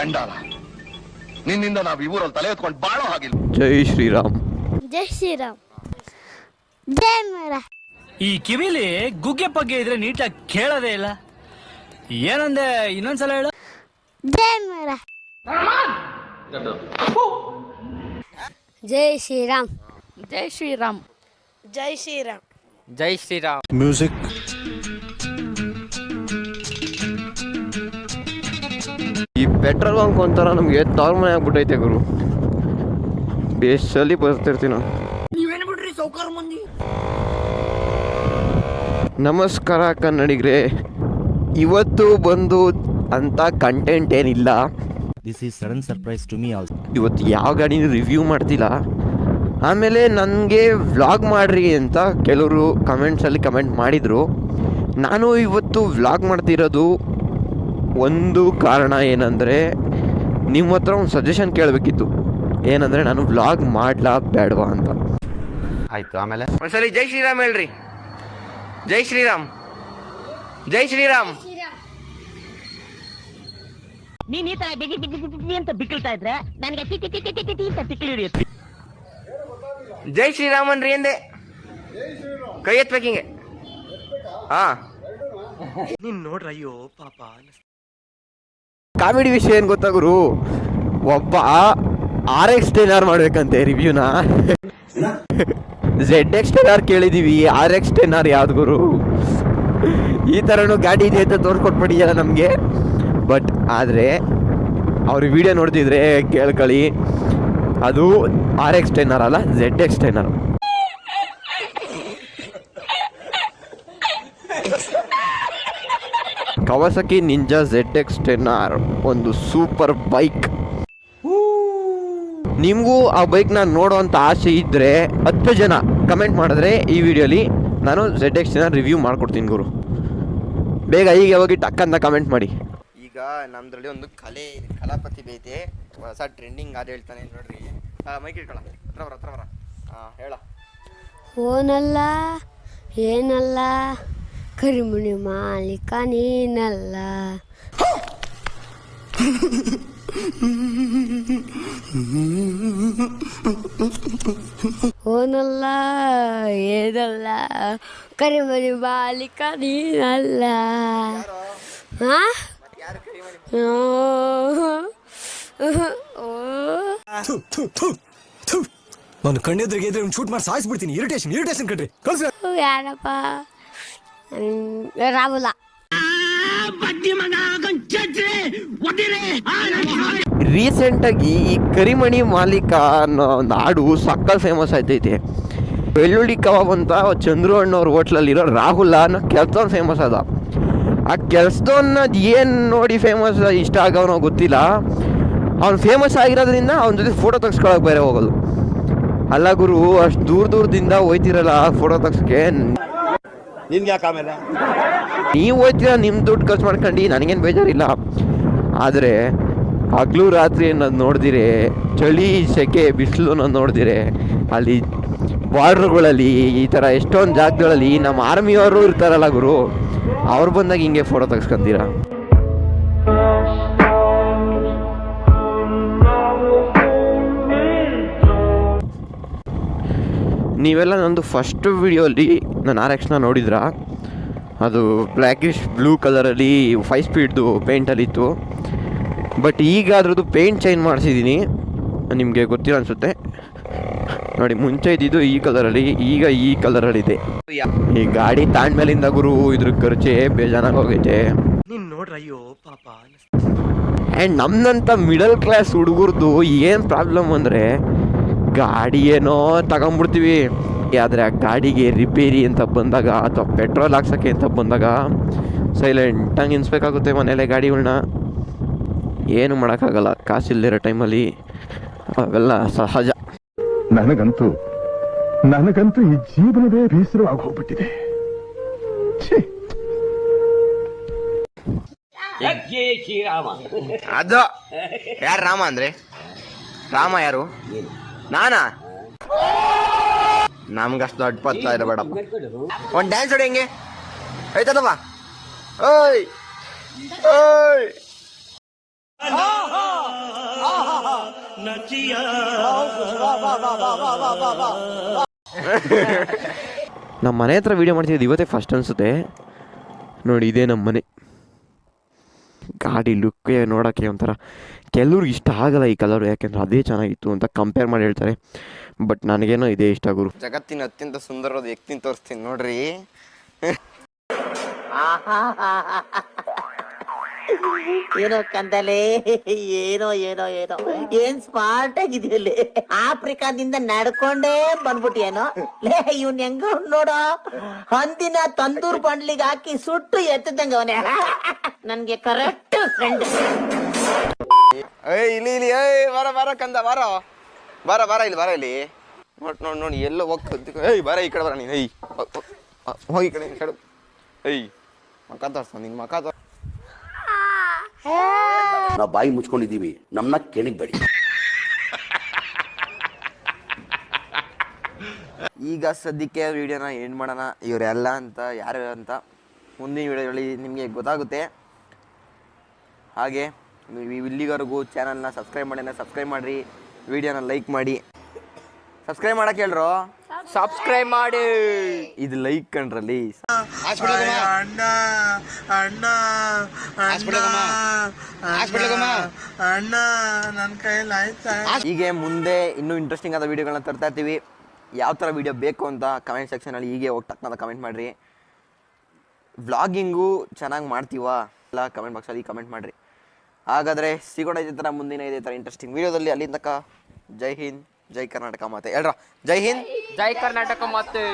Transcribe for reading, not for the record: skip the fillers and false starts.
ಚಂಡಾಲ, ನಿನ್ನಿಂದ ನಾವು ಈ ಊರಲ್ಲಿ ತಲೆ ಎತ್ಕೊಂಡು ಬಾಳೋ ಹಾಗಿಲ್ಲ. ಜೈ ಶ್ರೀರಾಮ್. ಜೈ ಶ್ರೀರಾಮ್. ಜೈ ಮರ. ಈ ಕಿವಿಲಿ ಗುಗ್ಗೆ ಪಗ್ಗೆ ಇದ್ರೆ ನೀಟಾಗಿ ಕೇಳೋದೇ ಇಲ್ಲ. ಏನಂದೆ ಇನ್ನೊಂದ್ಸಲ ಹೇಳು. ಜೈ ಮರ. ಜೈ ಶ್ರೀರಾಮ್. ಜೈ ಶ್ರೀರಾಮ್. ಜೈ ಶ್ರೀರಾಮ್. ಜೈ ಶ್ರೀರಾಮ್. ಮ್ಯೂಸಿಕ್. ಈ ಪೆಟ್ರೋಲ್ ಬಂಕ್ ಒಂಥರ ನಮಗೆ ತಾಳ್ಮನೆ ಆಗ್ಬಿಟ್ಟೈತೆ ಗುರು. ಬೇಸಲ್ಲಿ ಬರ್ತಿರ್ತೀನಿ ನಾನು. ನಮಸ್ಕಾರ ಕನ್ನಡಿಗರೇ. ಇವತ್ತು ಬಂದು ಅಂತ ಕಂಟೆಂಟ್ ಏನಿಲ್ಲ. This is sudden surprise to me also. ಇವತ್ತು ಯಾವ ಗಾಡಿನ ರಿವ್ಯೂ ಮಾಡ್ತಿಲ್ಲ. ಆಮೇಲೆ ನನಗೆ ವ್ಲಾಗ್ ಮಾಡ್ರಿ ಅಂತ ಕೆಲವರು ಕಮೆಂಟ್ಸಲ್ಲಿ ಕಮೆಂಟ್ ಮಾಡಿದರು. ನಾನು ಇವತ್ತು ವ್ಲಾಗ್ ಮಾಡ್ತಿರೋದು ಒಂದು ಕಾರಣ ಏನಂದರೆ, ನಿಮ್ಮ ಹತ್ರ ಒಂದು ಸಜೆಷನ್ ಕೇಳಬೇಕಿತ್ತು. ಏನಂದರೆ ನಾನು ವ್ಲಾಗ್ ಮಾಡಲಾ ಬೇಡವಾ ಅಂತ. ಆಯಿತು, ಆಮೇಲೆ ಒಂದ್ಸಲಿ ಜೈ ಶ್ರೀರಾಮ್ ಹೇಳ್ರಿ. ಜೈ ಶ್ರೀರಾಮ್. ಜೈ ಶ್ರೀರಾಮ್. ನೀನ್ ಈ ತರ ಬಿಗಿ ಬಿಗಿ ಬಿಗಿ ಅಂತ ಬಿಕ್ಕಳ್ತಾ ಇದ್ರೆ ನನಗೆ T T T T T ಅಂತ ತಿಕ್ಕಲಿ ಹಿಡಿಯುತ್ತೆ. ಜೈ ಶ್ರೀರಾಮ್ ಅನ್ರಿ ಎಂದೆ. ಕೈ ಎತ್ಬೇಕಿಂಗೆ. ಹಾ, ನೀನ್ ನೋಡ್ರ. ಅಯ್ಯೋ ಪಾಪ. ಕಾಮಿಡಿ ವಿಷಯ ಏನು ಗೊತ್ತಾ ಗುರು, ಒಬ್ಬ RX-10R ಮಾಡ್ಬೇಕಂತೆ ರಿವ್ಯೂನ. ZX-10R ಕೇಳಿದೀವಿ, RX-10R ಯಾವ್ದು ಗುರು? ಈ ಥರನೂ ಗಾಡಿ ಇದೆ ಅಂತ ತೋರಿಸ್ಕೊಟ್ಬಿಟ್ಟಿಲ್ಲ ನಮಗೆ. ಬಟ್ ಆದರೆ ಅವ್ರ ವಿಡಿಯೋ ನೋಡ್ತಿದ್ರೆ ಕೇಳ್ಕೊಳ್ಳಿ, ಅದು RX-10R ಅಲ್ಲ, ZX-10R. ಕವಾಸಕಿ ನಿಂಜಾ ZX-10R ಒಂದು ಸೂಪರ್ ಬೈಕ್. ನಿಮಗೂ ಆ ಬೈಕ್ನ ನೋಡೋವಂಥ ಆಸೆ ಇದ್ದರೆ 10 ಜನ ಕಮೆಂಟ್ ಮಾಡಿದ್ರೆ ಈ ವಿಡಿಯೋಲಿ ನಾನು ZX-10R ರಿವ್ಯೂ ಮಾಡ್ಕೊಡ್ತೀನಿ ಗುರು. ಬೇಗ ಈಗ ಹೋಗಿ ಟಕ್ಕಂತ ಕಮೆಂಟ್ ಮಾಡಿ. ಈಗ ನಮ್ಮದ್ರಲ್ಲಿ ಒಂದು ಕಲಾಪತಿ ಬೈತೆ, ಹೊಸ ಟ್ರೆಂಡಿಂಗ್ ಅದು ಹೇಳ್ತಾನೆ ನೋಡ್ರಿ. ಮೈಕ್ ಇಟ್ಕೊಳ್ಳ, ಹತ್ರ ಬರ. ಹೇಳ. ಓನಲ್ಲ ಏನಲ್ಲ, ಕರಿಮುನಿ ಮಾಲೀಕ ನೀನಲ್ಲ. ಓನಲ್ಲ ಏನಲ್ಲ, ಕರಿಮುನಿ ಮಾಲೀಕ ನೀನಲ್ಲ. ನಾನು ಕಣ್ಣೆದ್ರಿಗೆ ಇದ್ರೆ ಒಂದು ಶೂಟ್ ಮಾಡಿ ಸಾಯಿಸ್ಬಿಡ್ತೀನಿ. ಇರಿಟೇಷನ್ ಕಣ್ರಿ. ಯಾರಪ್ಪ? ರಾಹುಲ. ರೀಸೆಂಟಾಗಿ ಈ ಕರಿಮಣಿ ಮಾಲೀಕ ಅನ್ನೋ ನಾಡು ಸಕ್ಕಲ್ ಫೇಮಸ್ ಆಯ್ತೈತೆ. ಬೆಳ್ಳುಳ್ಳಿ ಕಬಾಬ್ ಅಂತ ಚಂದ್ರು ಅಣ್ಣವ್ರ ಹೋಟ್ಲಲ್ಲಿರೋ ರಾಹುಲ ಅನ್ನೋ ಕೆಲಸದವ್ನು ಫೇಮಸ್ ಅದ. ಆ ಕೆಲಸದವನ್ನ ಏನು ನೋಡಿ ಫೇಮಸ್ ಇಷ್ಟ ಆಗವನೋ ಗೊತ್ತಿಲ್ಲ. ಅವ್ನು ಫೇಮಸ್ ಆಗಿರೋದ್ರಿಂದ ಅವನ ಜೊತೆ ಫೋಟೋ ತೆಗ್ಸ್ಕೊಳಕ್ಕೆ ಬೇರೆ ಹೋಗೋದು. ಅಲ್ಲ ಗುರು, ಅಷ್ಟು ದೂರದಿಂದ ಹೋಯ್ತಿರಲ್ಲ ಫೋಟೋ ತೆಗ್ಸಕ್ಕೆ. ನಿನ್ಗೆ ಯಾಕೆ ಆಮೇಲೆ ನೀವು ಹೋಯ್ತೀರ, ನಿಮ್ಮ ದುಡ್ಡು ಖರ್ಚು ಮಾಡ್ಕೊಂಡು ನನಗೇನು ಬೇಜಾರಿಲ್ಲ. ಆದರೆ ಹಗಲು ರಾತ್ರಿ ಅನ್ನೋದು ನೋಡಿದಿರೆ, ಚಳಿ ಸೆಕೆ ಬಿಸಿಲು ಅನ್ನೋದು ನೋಡಿದಿರೆ, ಅಲ್ಲಿ ಬಾರ್ಡ್ರ್ಗಳಲ್ಲಿ ಈ ಥರ ಎಷ್ಟೊಂದು ಜಾಗಗಳಲ್ಲಿ ನಮ್ಮ ಆರ್ಮಿಯವರು ಇರ್ತಾರಲ್ಲ ಗುರು, ಅವ್ರು ಬಂದಾಗ ಹಿಂಗೆ ಫೋಟೋ ತೆಗ್ಸ್ಕೊಂತೀರ. ನೀವೆಲ್ಲ ನಂದು ಫಸ್ಟ್ ವಿಡಿಯೋಲಿ ನಾನು RX-ನ ನೋಡಿದ್ರ, ಅದು ಬ್ಲ್ಯಾಕಿಶ್ ಬ್ಲೂ ಕಲರಲ್ಲಿ 5 ಸ್ಪೀಡ್ದು ಪೇಂಟಲ್ಲಿತ್ತು. ಬಟ್ ಈಗ ಅದ್ರದ್ದು ಪೇಂಟ್ ಚೇಂಜ್ ಮಾಡಿಸಿದ್ದೀನಿ, ನಿಮಗೆ ಗೊತ್ತಿಲ್ಲ ಅನಿಸುತ್ತೆ ನೋಡಿ. ಮುಂಚೆ ಇದ್ದಿದ್ದು ಈ ಕಲರಲ್ಲಿ, ಈಗ ಈ ಕಲರಲ್ಲಿದೆ. ಈ ಗಾಡಿ ತಾಂಡ್ಮೇಲಿಂದ ಗುರು ಇದ್ರ ಖರ್ಚೆ ಬೇಜಾನಾಗಿ ಹೋಗೈತೆ. ನೀನು ನೋಡ್ರ. ಅಯ್ಯೋ ಪಾಪ. ಆ್ಯಂಡ್ ನಮ್ಮಂಥ ಮಿಡಲ್ ಕ್ಲಾಸ್ ಹುಡುಗರದು ಏನು ಪ್ರಾಬ್ಲಮ್ ಅಂದರೆ, ಗಾಡಿ ಏನೋ ತಗೊಂಬಿಡ್ತೀವಿ, ಆದರೆ ಆ ಗಾಡಿಗೆ ರಿಪೇರಿ ಅಂತ ಬಂದಾಗ ಅಥವಾ ಪೆಟ್ರೋಲ್ ಹಾಕ್ಸೋಕ್ಕೆ ಅಂತ ಬಂದಾಗ ಸೈಲೆಂಟಾಗಿ ನಿಲ್ಲಿಸ್ಬೇಕಾಗುತ್ತೆ ಮನೇಲೆ ಗಾಡಿಗಳನ್ನ. ಏನು ಮಾಡೋಕ್ಕಾಗಲ್ಲ, ಕಾಸಿಲ್ದಿರೋ ಟೈಮಲ್ಲಿ ಅವೆಲ್ಲ ಸಹಜ. ನನಗಂತೂ ಈ ಜೀವನವೇ ಬೇಸರವಾಗಿ ಹೋಗ್ಬಿಟ್ಟಿದೆ. ಅದು ಯಾರು ರಾಮ ಅಂದ್ರೆ? ರಾಮ ಯಾರು? ನಾನಾ? ನಮ್ಗಷ್ಟು ದೊಡ್ಡ ಪತ್ತ ಇದೆ ಬೇಡಪ್ಪ. ಒಂದು ಡ್ಯಾನ್ಸ್ ಹೊಡಿ ಹೆಂಗೆ ಆಯ್ತದಪ್ಪ. ಓಯ್ ಓಯ್ ನಮ್ಮ ಮನೆ ಹತ್ರ ವೀಡಿಯೋ ಮಾಡ್ತಿದ್ದು ಇವತ್ತೇ ಫಸ್ಟ್ ಅನಿಸುತ್ತೆ ನೋಡಿ. ಇದೇ ನಮ್ಮ ಮನೆ. ಗಾಡಿ ಲುಕ್ ನೋಡೋಕ್ಕೆ ಒಂಥರ ಕೆಲವ್ರಿಗೆ ಇಷ್ಟ ಆಗಲ್ಲ ಈ ಕಲರು, ಯಾಕೆಂದ್ರೆ ಅದೇ ಚೆನ್ನಾಗಿತ್ತು ಅಂತ ಕಂಪೇರ್ ಮಾಡಿ ಹೇಳ್ತಾರೆ. ಬಟ್ ನನಗೇನೋ ಇದೇ ಇಷ್ಟ ಗುರು. ಜಗತ್ತಿನ ಅತ್ಯಂತ ಸುಂದರವಾದ ವ್ಯಕ್ತಿನ ತೋರಿಸ್ತೀನಿ ನೋಡ್ರಿ. ಏನೋ ಕಂದಲೆ, ಏನೋ ಏನೋ ಏನೋ ಏನ್ ಸ್ಮಾರ್ಟ್ ಆಗಿದೆಯಲ್ಲಿ. ಆಫ್ರಿಕಾದಿಂದ ನಡ್ಕೊಂಡೇ ಬಂದ್ಬಿಟ್ಟಿಯೇನೋ. ಲೇ ಇವ್ನ್ ಹೆಂಗ ನೋಡೋ, ಹಂದಿನ ತಂದೂರ್ ಬಂಡ್ಲಿಗೆ ಹಾಕಿ ಸುಟ್ಟು ಎತ್ತದಂಗ ಅವನೇ. ನನ್ಗೆ ಕರೆಕ್ಟ್ ಫ್ರೆಂಡ್. ಇಲ್ಲಿ ಇಲ್ಲಿ ಏಯ್ ಬಾರ ಕಂದ ಬಾರ ಇಲ್ಲಿ ಬಾರ ಇಲ್ಲಿ. ನೋಡಿ ಎಲ್ಲೋ ಹೋಗ್ತದೆ. ಏಯ್ ಬಾರ ಈ ಕಡೆ ಬರ ನೀನು. ಹೋಗಿ ಈ ಕಡೆ ಕಡೆ. ಏಯ್ ಮಕ ತೋರ್ಸ ನಿನ್ ಮಕ ತೋರ್. ನಾವು ಬಾಯಿ ಮುಚ್ಕೊಂಡಿದ್ದೀವಿ, ನಮ್ಮನ್ನ ಕೆಣಿಗ್ಬೇಡಿ. ಈಗ ಸದ್ಯಕ್ಕೆ ವಿಡಿಯೋನ ಏನು ಮಾಡೋಣ, ಇವರೆಲ್ಲ ಅಂತ ಯಾರು ಅಂತ ಮುಂದಿನ ವಿಡಿಯೋಗಳಲ್ಲಿ ನಿಮಗೆ ಗೊತ್ತಾಗುತ್ತೆ. ಹಾಗೆ ಇಲ್ಲಿವರೆಗೂ ಚಾನಲ್ನ ಸಬ್ಸ್ಕ್ರೈಬ್ ಮಾಡಿರಿ, ವಿಡಿಯೋನ ಲೈಕ್ ಮಾಡಿ. ಸಬ್ಸ್ಕ್ರೈಬ್ ಮಾಡಕ್ಕೆ ಹೇಳ್ರು, ಸಬ್ಸ್ಕ್ರೈಬ್ ಮಾಡಿ. ಇದು ಲೈಕ್ ಕಂಡ್ರಲ್ಲಿ. ಹೀಗೆ ಮುಂದೆ ಇನ್ನೂ ಇಂಟ್ರೆಸ್ಟಿಂಗ್ ಆದ ವಿಡಿಯೋಗಳನ್ನ ತರ್ತಾ ಇರ್ತೀವಿ. ಯಾವ ಥರ ವಿಡಿಯೋ ಬೇಕು ಅಂತ ಕಮೆಂಟ್ ಸೆಕ್ಷನಲ್ಲಿ ಹೀಗೆ ಹೋಗಿ ಟಕ್ನಂತ ಕಮೆಂಟ್ ಮಾಡಿರಿ. ವ್ಲಾಗಿಂಗು ಚೆನ್ನಾಗಿ ಮಾಡ್ತೀವಾ ಎಲ್ಲ ಕಮೆಂಟ್ ಬಾಕ್ಸಲ್ಲಿ ಕಮೆಂಟ್ ಮಾಡಿರಿ. ಹಾಗಾದರೆ ಸಿಗೋಣ ಇದೇ ಥರ ಮುಂದಿನ ಇದೇ ಥರ ಇಂಟ್ರೆಸ್ಟಿಂಗ್ ವಿಡಿಯೋದಲ್ಲಿ. ಅಲ್ಲಿ ತನಕ ಜೈ ಹಿಂದ್, ಜೈ ಕರ್ನಾಟಕ ಮಾತೆ. ಹೇಳ್ರ ಜೈ ಹಿಂದ್, ಜೈ ಕರ್ನಾಟಕ ಮಾತೆ.